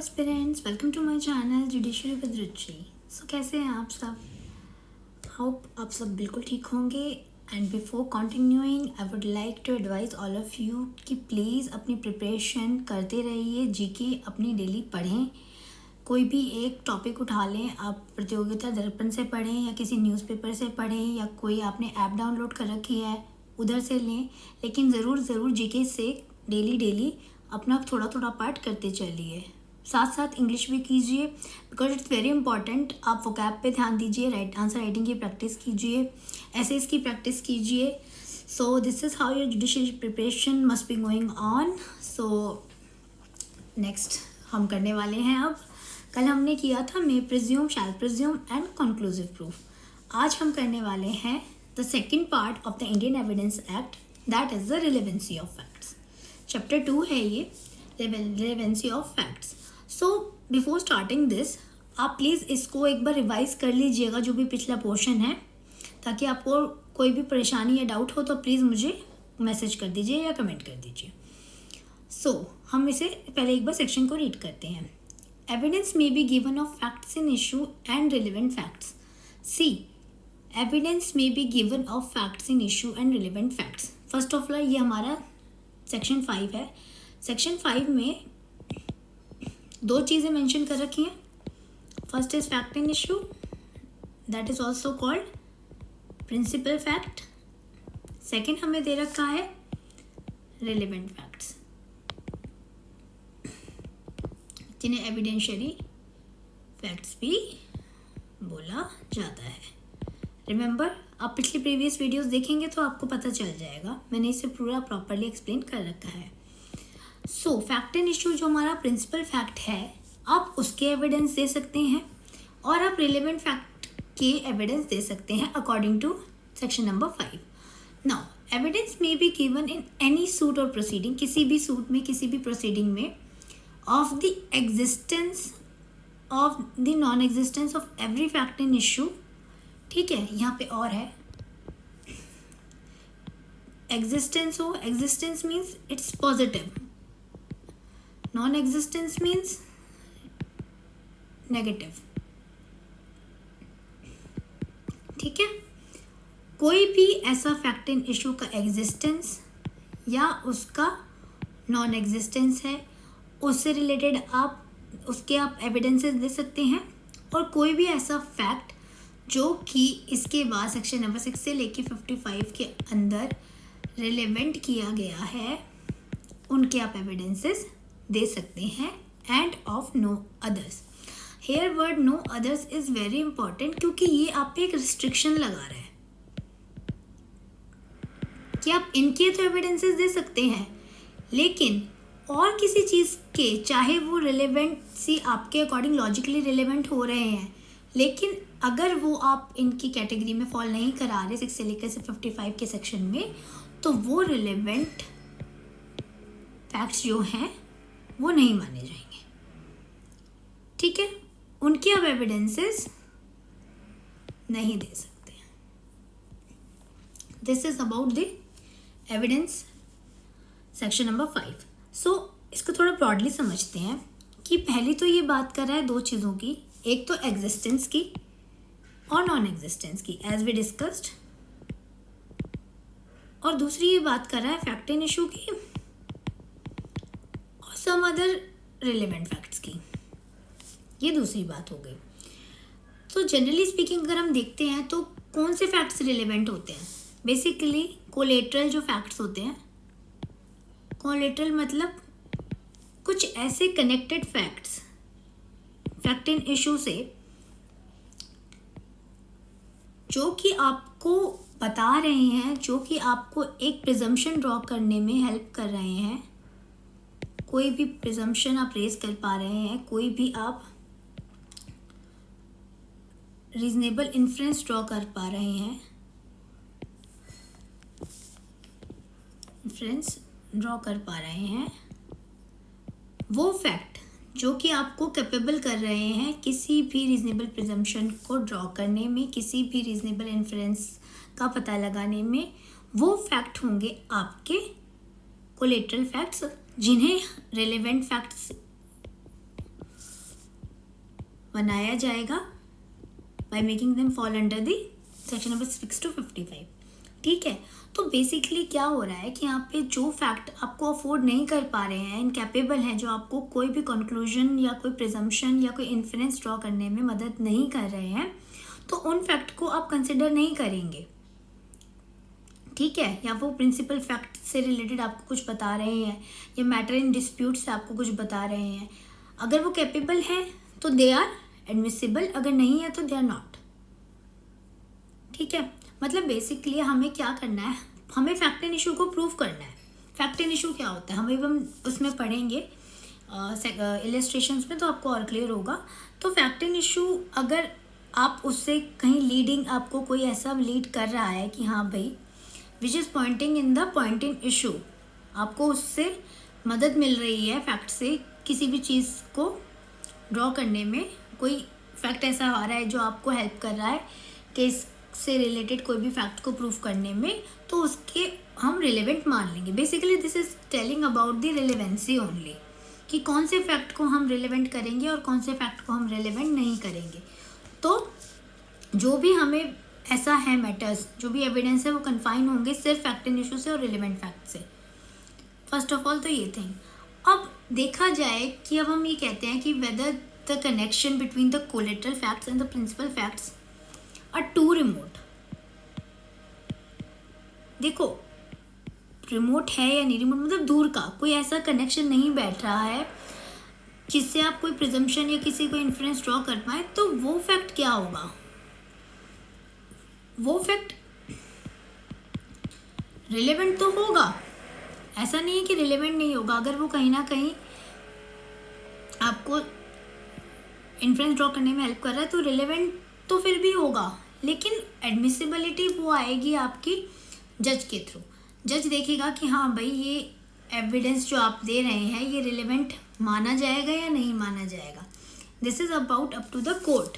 Aspirants, welcome to my channel judiciary with Ruchi. So कैसे हैं आप सब? होप आप सब बिल्कुल ठीक होंगे। And before continuing I would like to advise all of you कि प्लीज़ अपनी प्रिपरेशन करते रहिए। जीके अपनी डेली पढ़ें, कोई भी एक टॉपिक उठा लें, आप प्रतियोगिता दर्पण से पढ़ें या किसी न्यूज़पेपर से पढ़ें या कोई आपने ऐप डाउनलोड कर रखी है उधर से लें, लेकिन ज़रूर जीके से डेली अपना थोड़ा पार्ट करते चलिए। साथ साथ इंग्लिश भी कीजिए बिकॉज इट्स वेरी इंपॉर्टेंट। आप वोकैब पे ध्यान दीजिए, आंसर राइटिंग की प्रैक्टिस कीजिए, एसेस की प्रैक्टिस कीजिए। So this is how your judicial preparation must be going on. So next हम करने वाले हैं अब। कल हमने किया था मे presume, shell presume and conclusive proof. आज हम करने वाले हैं the second part of the Indian evidence act, that is the relevancy of facts. Chapter 2 है ये, relevancy of facts. So before starting this, आप प्लीज़ इसको एक बार रिवाइज कर लीजिएगा जो भी पिछला पोर्शन है, ताकि आपको कोई भी परेशानी या डाउट हो तो प्लीज़ मुझे मैसेज कर दीजिए या कमेंट कर दीजिए। सो हम इसे पहले एक बार सेक्शन को रीड करते हैं। Evidence may be given of facts in issue and relevant facts. See, evidence may be given of facts in issue and relevant facts. First of all ये हमारा सेक्शन 5 है। सेक्शन 5 में दो चीज़ें मेंशन कर रखी हैं। First is fact in issue, that is also called principal fact. Second हमें दे रखा है रिलेवेंट फैक्ट्स, जिन्हें एविडेंशियरी फैक्ट्स भी बोला जाता है। रिमेंबर, आप पिछली प्रीवियस वीडियोस देखेंगे तो आपको पता चल जाएगा, मैंने इसे पूरा प्रॉपरली एक्सप्लेन कर रखा है। सो फैक्ट इन इशू जो हमारा प्रिंसिपल फैक्ट है, आप उसके एविडेंस दे सकते हैं और आप रिलेवेंट फैक्ट के एविडेंस दे सकते हैं according to section number 5। Now evidence may be given in any suit और प्रोसीडिंग, किसी भी सूट में, किसी भी प्रोसीडिंग में, of the existence of the non existence of every fact in issue. ठीक है, यहाँ पे और है एग्जिस्टेंस हो, existence means it's positive, non existence means negative. ठीक है, कोई भी ऐसा फैक्ट इन इशू का एग्जिस्टेंस या उसका नॉन एग्जिस्टेंस है, उससे रिलेटेड आप एविडेंसेस दे सकते हैं। और कोई भी ऐसा फैक्ट जो कि इसके बाद सेक्शन नंबर 6 से लेके 55 के अंदर रिलेवेंट किया गया है, उनके आप एविडेंसेस दे सकते हैं। And of no others, here word no others is very important, क्योंकि ये आप पे एक रिस्ट्रिक्शन लगा रहा है कि आप इनके तो एविडेंसेस दे सकते हैं, लेकिन और किसी चीज़ के, चाहे वो रिलेवेंसी आपके अकॉर्डिंग लॉजिकली रिलेवेंट हो रहे हैं, लेकिन अगर वो आप इनकी कैटेगरी में फॉल नहीं करा रहे 6 से लेकर 55 के सेक्शन में, तो वो रिलेवेंट फैक्ट्स जो हैं वो नहीं माने जाएंगे। ठीक है, उनके अब एविडेंसेस नहीं दे सकते। This is about the evidence section number 5। सो इसको थोड़ा ब्रॉडली समझते हैं कि पहली तो ये बात कर रहा है दो चीज़ों की, एक तो एग्जिस्टेंस की और नॉन एग्जिस्टेंस की, एज वी डिस्कस्ड, और दूसरी ये बात कर रहा है फैक्ट इन इशू की और सम अदर रिलेवेंट फैक्ट्स की। ये दूसरी बात हो गई। तो जनरली स्पीकिंग अगर हम देखते हैं तो कौन से फैक्ट्स रिलेवेंट होते हैं? बेसिकली कोलेटरल जो फैक्ट्स होते हैं, कोलेटरल मतलब कुछ ऐसे connected facts fact in issue से जो कि आपको बता रहे हैं, जो कि आपको एक प्रिजम्पशन ड्रॉ करने में हेल्प कर रहे हैं। कोई भी प्रिजम्पशन आप रेज कर पा रहे हैं, कोई भी आप रीजनेबल इन्फ्रेंस ड्रॉ कर पा रहे हैं, वो फैक्ट जो कि आपको कैपेबल कर रहे हैं किसी भी रीजनेबल प्रिजम्पशन को ड्रॉ करने में, किसी भी रीजनेबल इन्फ्रेंस का पता लगाने में, वो फैक्ट होंगे आपके कोलेटरल फैक्ट्स, जिन्हें रिलेवेंट फैक्ट्स बनाया जाएगा by making them fall under the section number 6 to 55। ठीक है, तो बेसिकली क्या हो रहा है कि यहाँ पे जो फैक्ट आपको अफोर्ड नहीं कर पा रहे हैं, इनकैपेबल हैं, जो आपको कोई भी कंक्लूजन या कोई प्रिजम्पशन या कोई इन्फरेंस ड्रॉ करने में मदद नहीं कर रहे हैं, तो उन फैक्ट को आप कंसिडर नहीं करेंगे। ठीक है, या वो प्रिंसिपल फैक्ट से रिलेटेड आपको कुछ बता रहे हैं या मैटर इन डिस्प्यूट से आपको कुछ बता रहे हैं, अगर वो कैपेबल है तो दे आर एडमिसिबल, अगर नहीं है तो दे आर नॉट। ठीक है, मतलब बेसिकली हमें क्या करना है, हमें फैक्ट एंड इशू को प्रूव करना है। फैक्ट एंड इशू क्या होता है हमें हम उसमें पढ़ेंगे इलस्ट्रेशंस में, तो आपको और क्लियर होगा। तो फैक्ट एंड इशू अगर आप उससे कहीं लीडिंग, आपको कोई ऐसा लीड कर रहा है कि हाँ भाई which is pointing in the point in issue, आपको उससे मदद मिल रही है फैक्ट से किसी भी चीज़ को ड्रॉ करने में, कोई फैक्ट ऐसा आ रहा है जो आपको हेल्प कर रहा है केस से रिलेटेड कोई भी फैक्ट को प्रूव करने में, तो उसके हम रिलेवेंट मान लेंगे। Basically this is telling about the relevancy only, कि कौन से फैक्ट को हम रिलेवेंट करेंगे और कौन से फैक्ट को हम रिलेवेंट नहीं करेंगे। तो जो भी हमें ऐसा है मैटर्स, जो भी एविडेंस है वो कन्फाइन होंगे सिर्फ फैक्ट एंड इशू से और रिलेवेंट फैक्ट से। फर्स्ट ऑफ ऑल तो ये थिंग। अब देखा जाए कि अब हम ये कहते हैं कि whether the connection between the collateral facts and the principal facts are too remote. देखो रिमोट है या नहीं, रिमोट मतलब दूर का, कोई ऐसा कनेक्शन नहीं बैठ रहा है जिससे आप कोई प्रिजम्पशन या किसी को इन्फ्लुएंस ड्रॉ कर पाए, तो वो फैक्ट क्या होगा, वो फैक्ट रिलेवेंट तो होगा। ऐसा नहीं है कि रिलेवेंट नहीं होगा, अगर वो कहीं ना कहीं आपको इन्फ्लुएंस ड्रॉ करने में हेल्प कर रहा है तो रिलेवेंट तो फिर भी होगा, लेकिन एडमिसिबिलिटी वो आएगी आपकी जज के थ्रू। जज देखेगा कि हाँ भाई ये एविडेंस जो आप दे रहे हैं ये रिलेवेंट माना जाएगा या नहीं माना जाएगा। This is about up to the court,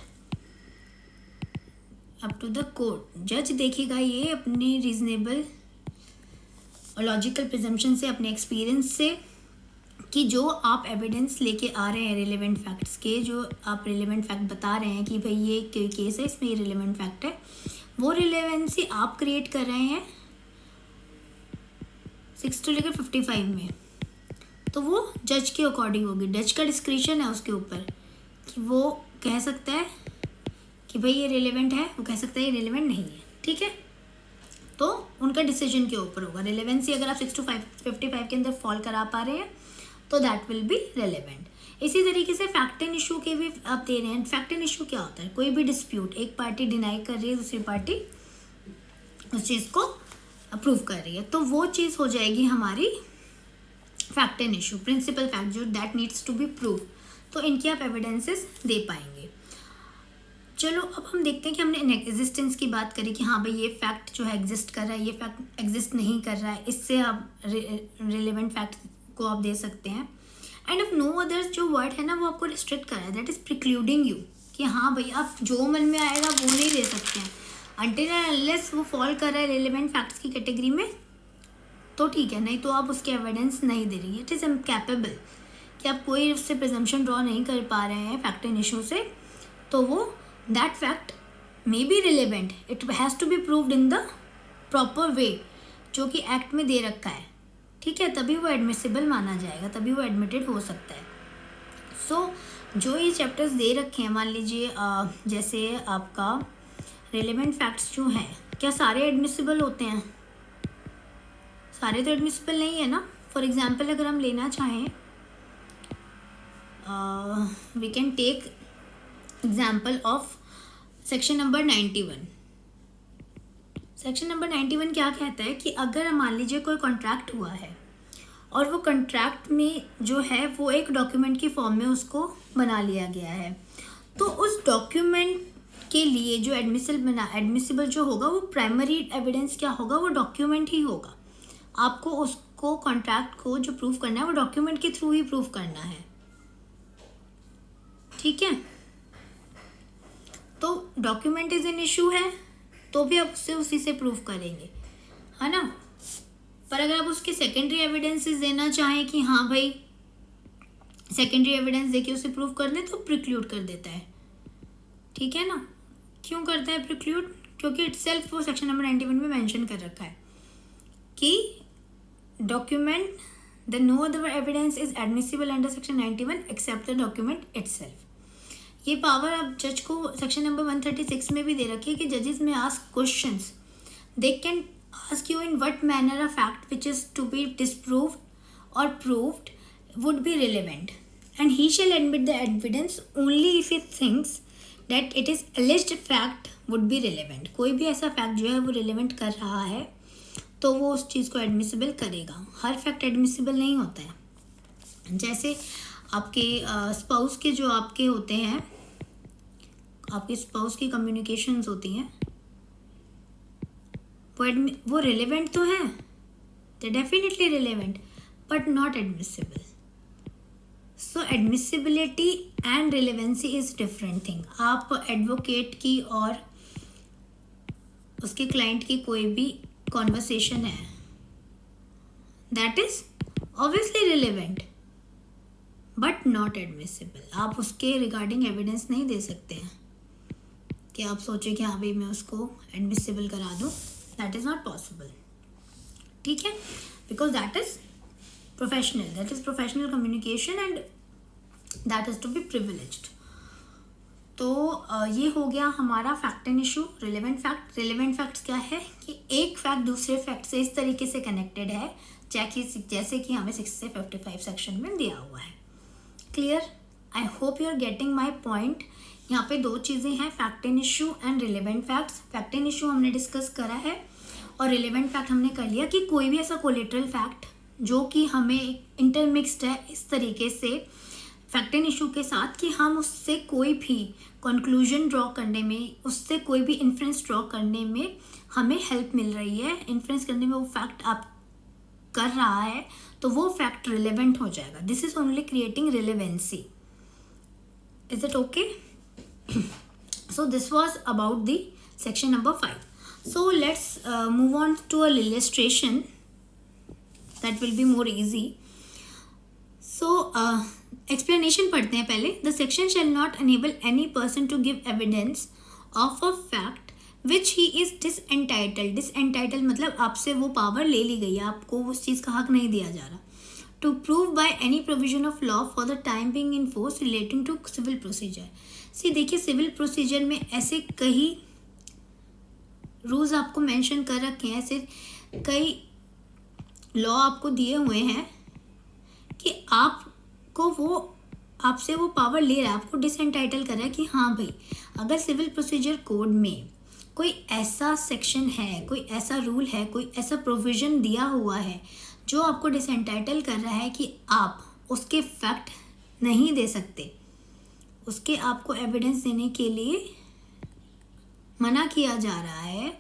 up to the court. जज देखेगा ये अपनी रीजनेबल और लॉजिकल प्रिजम्पशन से, अपने एक्सपीरियंस से, कि जो आप एविडेंस लेके आ रहे हैं रिलेवेंट फैक्ट्स के, जो आप रिलेवेंट फैक्ट बता रहे हैं कि भाई ये केस है इसमें ये रिलेवेंट फैक्ट है, वो रिलेवेंसी आप क्रिएट कर रहे हैं 6 to लेकर 55 में, तो वो जज के अकॉर्डिंग होगी। जज का डिस्क्रिप्शन है उसके ऊपर कि वो कह सकता है कि भाई ये रिलेवेंट है, वो कह सकता है ये रिलेवेंट नहीं है। ठीक है, तो उनका डिसीजन के ऊपर होगा। रिलेवेंसी अगर आप 6 to 55 के अंदर फॉल करा पा रहे हैं तो दैट विल बी रिलेवेंट। इसी तरीके से फैक्ट एंड इशू के भी आप दे रहे हैं। फैक्ट एंड इशू क्या होता है, कोई भी डिस्प्यूट, एक पार्टी डिनाई कर रही है, दूसरी पार्टी उस चीज़ को अप्रूव कर रही है, तो वो चीज़ हो जाएगी हमारी fact and issue, principal fact जो that needs to be prove. तो इनकी आप एविडेंसेस दे पाएंगे। चलो अब हम देखते हैं कि हमने एग्जिस्टेंस की बात करी कि हाँ भाई ये फैक्ट जो है एग्जिस्ट कर रहा है, ये फैक्ट एग्जिस्ट नहीं कर रहा है, इससे आप रिलेवेंट फैक्ट को आप दे सकते हैं। एंड ऑफ नो अदर्स जो वर्ड है ना वो आपको रिस्ट्रिक्ट कर रहा है, दैट इज प्रिक्लूडिंग यू, कि हाँ भाई आप जो मन में आएगा वो नहीं दे सकते हैं अनटिल एंड अनलेस वो फॉल कर रहा है रिलेवेंट फैक्ट्स की कैटेगरी में, तो ठीक है, नहीं तो आप उसके एविडेंस नहीं दे रही है। इट इज़ इनकैपेबल कि आप कोई उससे प्रिजम्पशन ड्रॉ नहीं कर पा रहे हैं फैक्ट एंड इशू से, तो वो that fact may be relevant, it has to be proved in the proper way जो कि एक्ट में दे रखा है। ठीक है, तभी वो एडमिसिबल माना जाएगा, तभी वो एडमिटेड हो सकता है। सो जो ये चैप्टर्स दे रखे हैं, मान लीजिए जैसे आपका रिलेवेंट फैक्ट्स जो हैं, क्या सारे एडमिसिबल होते हैं? सारे तो एडमिसिबल नहीं है ना। फॉर एग्जाम्पल अगर हम लेना चाहें, we can take example of section number 91। Section number 91 क्या कहता है कि अगर मान लीजिए कोई कॉन्ट्रैक्ट हुआ है और वो कॉन्ट्रैक्ट में जो है वो एक डॉक्यूमेंट की फॉर्म में उसको बना लिया गया है, तो उस डॉक्यूमेंट के लिए जो एडमिसिबल जो होगा वो प्राइमरी एविडेंस क्या होगा, वो डॉक्यूमेंट ही होगा। आपको उसको कॉन्ट्रैक्ट को जो प्रूफ करना है वो डॉक्यूमेंट के थ्रू ही प्रूफ करना है। ठीक है, तो डॉक्यूमेंट इज एन इशू है तो भी आप उससे उसी से प्रूफ करेंगे, है ना। पर अगर आप उसके सेकेंडरी एविडेंसेस देना चाहें कि हाँ भाई सेकेंडरी एविडेंस देके उसे प्रूफ कर दें, तो प्रिक्लूड कर देता है। ठीक है ना। क्यों करता है प्रिक्लूड? क्योंकि इटसेल्फ वो सेक्शन नंबर 91 में मेंशन कर रखा है कि document the no other evidence is admissible under section 91 except the document itself. ये पावर अब जज को सेक्शन नंबर 136 में भी दे रखी है कि जजेस may ask questions, they can ask you in what manner a fact which is to be disproved और proved would be relevant and he shall admit the evidence only if he thinks that it is alleged fact would be relevant. कोई भी ऐसा fact जो है वो relevant कर रहा है तो वो उस चीज़ को एडमिसिबल करेगा। हर फैक्ट एडमिसिबल नहीं होता है। जैसे आपके स्पाउस के जो आपके होते हैं, आपके स्पाउस की कम्युनिकेशंस होती हैं, वो रिलेवेंट तो हैं, they definitely relevant but not admissible. So admissibility and relevancy is different thing. आप एडवोकेट की और उसके क्लाइंट की कोई भी कॉन्वर्सेशन है, that is obviously relevant but not admissible. आप उसके रिगार्डिंग एविडेंस नहीं दे सकते हैं कि आप सोचें कि हाँ भाई मैं उसको एडमिसिबल करा दूँ, दैट इज़ नॉट पॉसिबल। ठीक है, because that is professional communication and that is to be privileged. तो ये हो गया हमारा fact and issue. Relevant facts क्या है कि एक फैक्ट दूसरे फैक्ट से इस तरीके से कनेक्टेड है जैसे कि हमें 6 से 55 सेक्शन में दिया हुआ है। Clear? I hope you are getting my point. यहाँ पे दो चीज़ें हैं, fact and issue and relevant facts. Fact and issue हमने डिस्कस करा है और रिलेवेंट फैक्ट हमने कर लिया कि कोई भी ऐसा कोलेटरल फैक्ट जो कि हमें इंटरमिक्सड है इस तरीके से फैक्ट एंड इशू के साथ कि हम उससे कोई भी कंक्लूजन ड्रॉ करने में, उससे कोई भी इन्फ्रेंस ड्रॉ करने में हमें हेल्प मिल रही है, इन्फ्रेंस करने में वो फैक्ट आप कर रहा है तो वो फैक्ट रिलेवेंट हो जाएगा। This is only creating relevancy. Is it okay? So this was about the section number 5. So let's move on to an illustration that will be more easy. So explanation पढ़ते हैं पहले. The section shall not enable any person to give evidence of a fact which he is disentitled. Disentitled मतलब आपसे वो power ले ली गई है, आपको उस चीज़ का हक नहीं दिया जा रहा. To prove by any provision of law for the time being in force relating to civil procedure. देखिए सिविल प्रोसीजर में ऐसे कई रूल्स आपको मेंशन कर रखे हैं, ऐसे कई लॉ आपको दिए हुए हैं कि आपको वो आपसे वो पावर ले रहा है, आपको डिसएंटाइटल कर रहा है कि हाँ भाई अगर सिविल प्रोसीजर कोड में कोई ऐसा सेक्शन है, कोई ऐसा रूल है, कोई ऐसा प्रोविज़न दिया हुआ है जो आपको डिसएंटाइटल कर रहा है कि आप उसके फैक्ट नहीं दे सकते, उसके आपको एविडेंस देने के लिए मना किया जा रहा है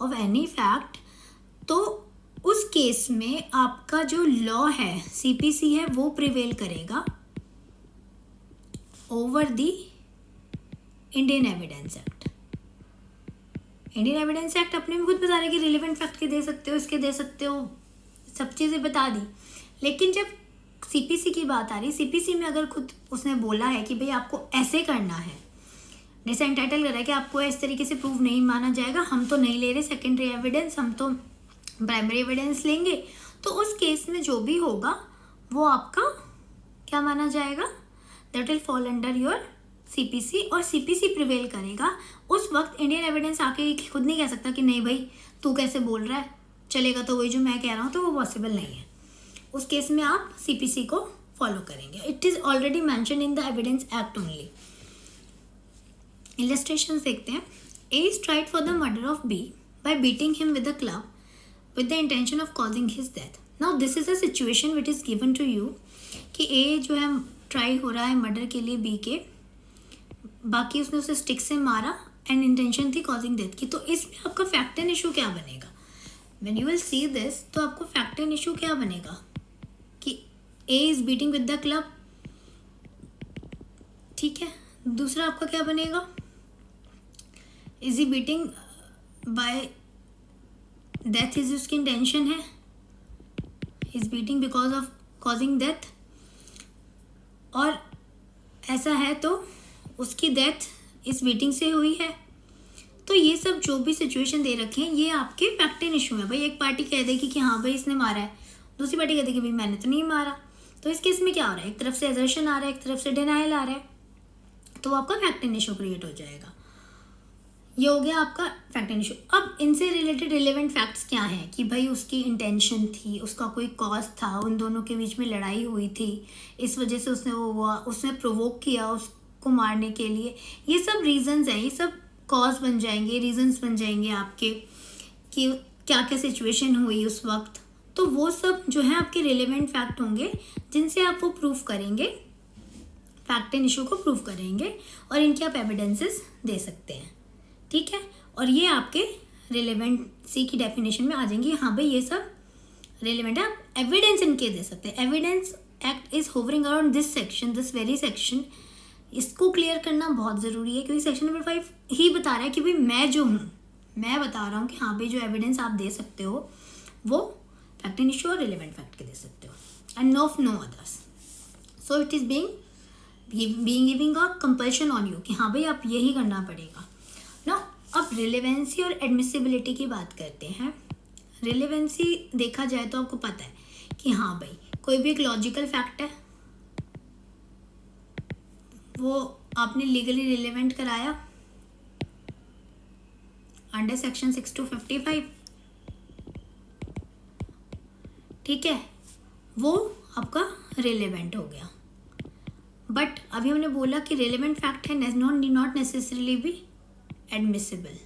ऑफ एनी फैक्ट, तो उस केस में आपका जो लॉ है, सीपीसी है, वो प्रिवेल करेगा over the Indian evidence act. Indian evidence act अपने में खुद बता रहा है कि रिलेवेंट फैक्ट के दे सकते हो, इसके दे सकते हो, सब चीज़ें बता दी। लेकिन जब सीपीसी की बात आ रही, सीपीसी में अगर खुद उसने बोला है कि भाई आपको ऐसे करना है, डिसएंटाइटल कर रहा है कि आपको इस तरीके से प्रूव नहीं माना जाएगा, हम तो नहीं ले रहे सेकेंडरी एविडेंस, हम तो प्राइमरी एविडेंस लेंगे, तो उस केस में जो भी होगा वो आपका क्या माना जाएगा, that will fall under your CPC और सीपीसी प्रिवेल करेगा। उस वक्त इंडियन एविडेंस आके खुद नहीं कह सकता कि नहीं भाई तू कैसे बोल रहा है, चलेगा तो वही जो मैं कह रहा हूँ, तो वो पॉसिबल नहीं है। उस केस में आप सीपीसी को फॉलो करेंगे। It is already mention in the evidence act only. Illustration देखते हैं। A is tried for the murder of B by beating him with a club with the intention of causing his death. Now this is a situation which is given to you कि A जो है try हो रहा है murder के लिए B के, बाकी उसने उसे स्टिक से मारा एंड इंटेंशन थी कॉजिंग डेथ की। तो इसमें आपका फैक्ट एंड इशू क्या बनेगा? When you will see this, तो आपको फैक्ट एंड इशू क्या बनेगा कि A is beating with the club, ठीक है। दूसरा आपका क्या बनेगा, is he beating by death, is उसकी इंटेंशन है, is beating because of causing death, और ऐसा है तो उसकी डेथ इस बीटिंग से हुई है। तो ये सब जो भी सिचुएशन दे रखे हैं ये आपके फैक्ट एंड इशू है। भाई एक पार्टी कह देगी कि हाँ भाई इसने मारा है, दूसरी पार्टी कह देगी भाई मैंने तो नहीं मारा। तो इस केस में क्या हो रहा है, एक तरफ से असर्शन आ रहा है, एक तरफ से डिनाइल आ रहा है, तो आपका फैक्ट एंड इशू क्रिएट हो जाएगा। ये हो गया आपका फैक्ट एंड इशू। अब इनसे रिलेटेड रिलेवेंट फैक्ट्स क्या हैं कि भाई उसकी इंटेंशन थी, उसका कोई कॉज था, उन दोनों के बीच में लड़ाई हुई थी, इस वजह से उसने वो हुआ, उसने प्रोवोक किया उसको मारने के लिए। ये सब रीजंस हैं, ये सब कॉज बन जाएंगे, रीजंस बन जाएंगे आपके कि क्या क्या सिचुएशन हुई उस वक्त। तो वो सब जो है आपके रिलेवेंट फैक्ट होंगे जिनसे आप वो प्रूफ करेंगे, फैक्ट एंड इशू को प्रूव करेंगे और इनके आप एविडेंसेस दे सकते हैं। ठीक है, और ये आपके रिलेवेंसी की डेफिनेशन में आ जाएंगी। हाँ भाई ये सब रिलेवेंट है, आप एविडेंस इनके दे सकते हैं। Evidence act is hovering around this section, this very section. इसको क्लियर करना बहुत ज़रूरी है क्योंकि सेक्शन नंबर 5 ही बता रहा है कि भाई मैं जो हूँ, मैं बता रहा हूँ कि हाँ भाई जो एविडेंस आप दे सकते हो वो फैक्ट एंड इशू और रिलेवेंट फैक्ट के दे सकते हो and no others. So it is being giving a compulsion on you कि हाँ भाई आप यही करना पड़ेगा ना। अब रिलेवेंसी और एडमिसिबिलिटी की बात करते हैं। रिलेवेंसी देखा जाए तो आपको पता है कि हाँ भाई कोई भी एक लॉजिकल फैक्ट है, वो आपने लीगली रिलेवेंट कराया अंडर सेक्शन 6255, ठीक है, वो आपका रिलेवेंट हो गया। बट अभी हमने बोला कि रिलेवेंट फैक्ट है, नॉट नेसेसरीली भी एडमिसिबल,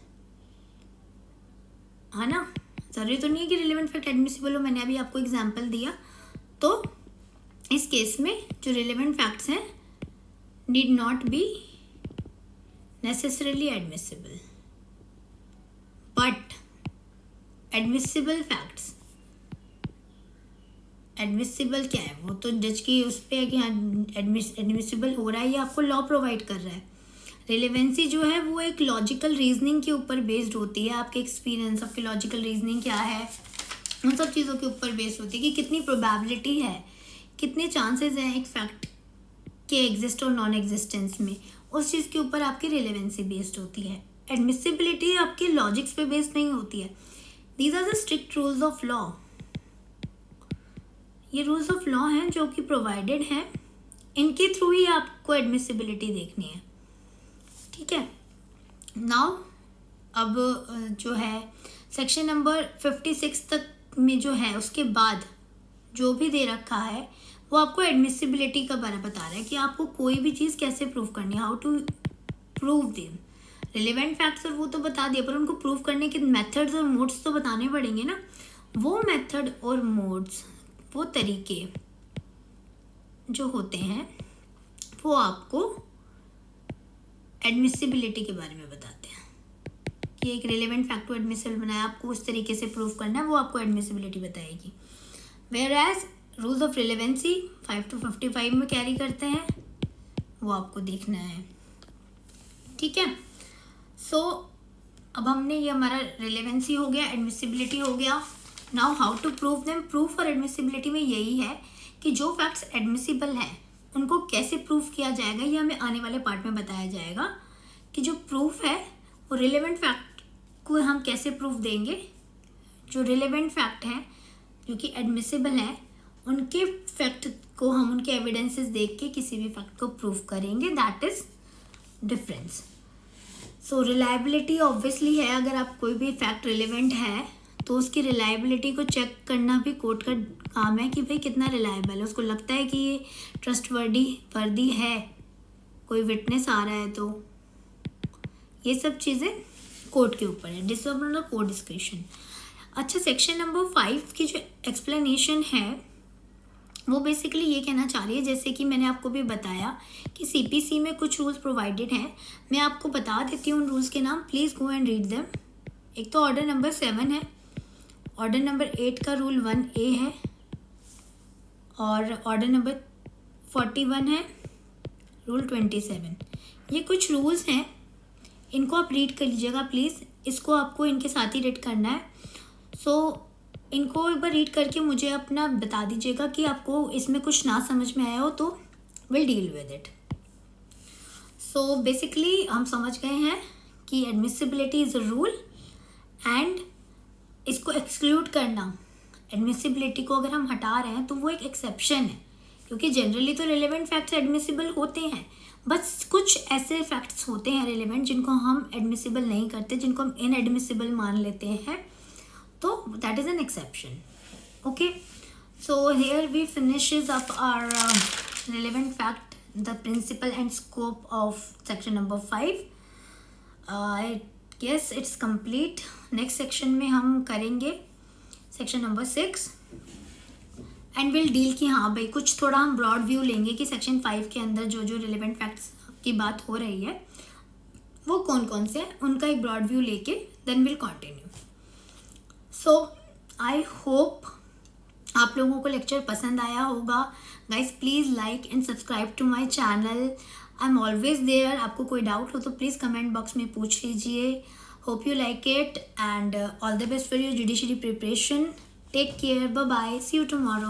है ना। ज़रूरी तो नहीं है कि रिलेवेंट फैक्ट एडमिसिबल हो, मैंने अभी आपको एग्जांपल दिया। तो इस केस में जो रिलेवेंट फैक्ट्स हैं need not be necessarily admissible, but admissible facts, admissible क्या है, वो तो जज की उस पर है कि हाँ एडमिसिबल हो रहा है, ये आपको लॉ प्रोवाइड कर रहा है। रिलेवेंसी जो है वो एक लॉजिकल रीजनिंग के ऊपर बेस्ड होती है, आपके एक्सपीरियंस, आपकी लॉजिकल रीजनिंग क्या है, उन सब चीज़ों के ऊपर बेस्ड होती है कि कितनी प्रोबेबिलिटी है, कितने चांसेस हैं एक फैक्ट के एग्जिस्ट और नॉन एग्जिस्टेंस में, उस चीज़ के ऊपर आपकी रिलेवेंसी बेस्ड होती है। एडमिसिबिलिटी आपके लॉजिक्स पे बेस्ड नहीं होती है। These are the strict rules of law, ये रूल्स ऑफ लॉ हैं जो कि प्रोवाइडेड हैं, इनके थ्रू ही आपको एडमिसिबिलिटी देखनी है। ठीक है, नाउ अब जो है सेक्शन नंबर 56 तक में जो है उसके बाद जो भी दे रखा है वो आपको एडमिसिबिलिटी का बारे बता रहा है कि आपको कोई भी चीज़ कैसे प्रूव करनी है, how to prove them. Relevant facts और वो तो बता दिया, पर उनको प्रूव करने के मेथड्स और मोड्स तो बताने पड़ेंगे ना। वो मेथड और मोड्स, वो तरीके जो होते हैं वो आपको एडमिसिबिलिटी के बारे में बताते हैं कि एक रिलेवेंट फैक्ट को एडमिसिबल बनाया, आपको उस तरीके से प्रूव करना है, वो आपको एडमिसिबिलिटी बताएगी। Whereas rules of relevancy 5 to 55 में कैरी करते हैं, वो आपको देखना है। ठीक है, सो अब हमने ये हमारा रिलेवेंसी हो गया, एडमिसिबिलिटी हो गया। Now how to prove them. Proof और एडमिसिबिलिटी में यही है कि जो फैक्ट्स एडमिसिबल हैं उनको कैसे प्रूफ किया जाएगा, ये हमें आने वाले पार्ट में बताया जाएगा कि जो प्रूफ है वो रिलेवेंट फैक्ट को हम कैसे प्रूफ देंगे। जो रिलेवेंट फैक्ट हैं जो कि एडमिसिबल हैं उनके फैक्ट को हम उनके एविडेंसेस देख के किसी भी फैक्ट को प्रूफ करेंगे, that is difference. So reliability obviously है, अगर आप कोई भी फैक्ट रिलेवेंट है तो उसकी रिलायबिलिटी को चेक करना भी कोर्ट का काम है कि भाई कितना रिलायबल है, उसको लगता है कि ये ट्रस्टवर्दी है, कोई विटनेस आ रहा है, तो ये सब चीज़ें कोर्ट के ऊपर है, दिस इज कोर्ट डिस्क्रिप्शन। अच्छा, सेक्शन नंबर 5 की जो एक्सप्लेनेशन है वो बेसिकली ये कहना चाह रही है, जैसे कि मैंने आपको भी बताया कि सीपीसी में कुछ रूल्स प्रोवाइडेड हैं, मैं आपको बता देती हूँ उन रूल्स के नाम, please go and read them. एक तो ऑर्डर नंबर 7 है, ऑर्डर नंबर 8 का रूल 1A है, और ऑर्डर नंबर 41 है, रूल 27। ये कुछ रूल्स हैं, इनको आप रीड कर लीजिएगा प्लीज़, इसको आपको इनके साथ ही रीड करना है। सो इनको एक बार रीड करके मुझे अपना बता दीजिएगा कि आपको इसमें कुछ ना समझ में आया हो तो will deal with it. So basically हम समझ गए हैं कि admissibility is a rule and इसको एक्सक्लूड करना, एडमिसिबिलिटी को अगर हम हटा रहे हैं तो वो एक एक्सेप्शन है, क्योंकि जनरली तो रिलेवेंट फैक्ट्स एडमिसिबल होते हैं, बस कुछ ऐसे फैक्ट्स होते हैं रिलेवेंट जिनको हम एडमिसिबल नहीं करते, जिनको हम इनएडमिसिबल मान लेते हैं, तो that is an exception. Okay, so here we finishes up our relevant fact, the principle and scope of section number 5. I guess it's complete. Next section में हम करेंगे section number 6 and we'll deal कि हाँ भाई कुछ थोड़ा हम broad view लेंगे कि section 5 के अंदर जो जो relevant facts की बात हो रही है वो कौन कौन से हैं, उनका एक broad view लेके then we'll continue. So I hope आप लोगों को लेक्चर पसंद आया होगा. Guys please like and subscribe to my channel. I am always there. आपको कोई डाउट हो तो प्लीज़ कमेंट बॉक्स में पूछ लीजिए. Hope you like it and all the best for your judiciary preparation. Take care. Bye bye. See you tomorrow.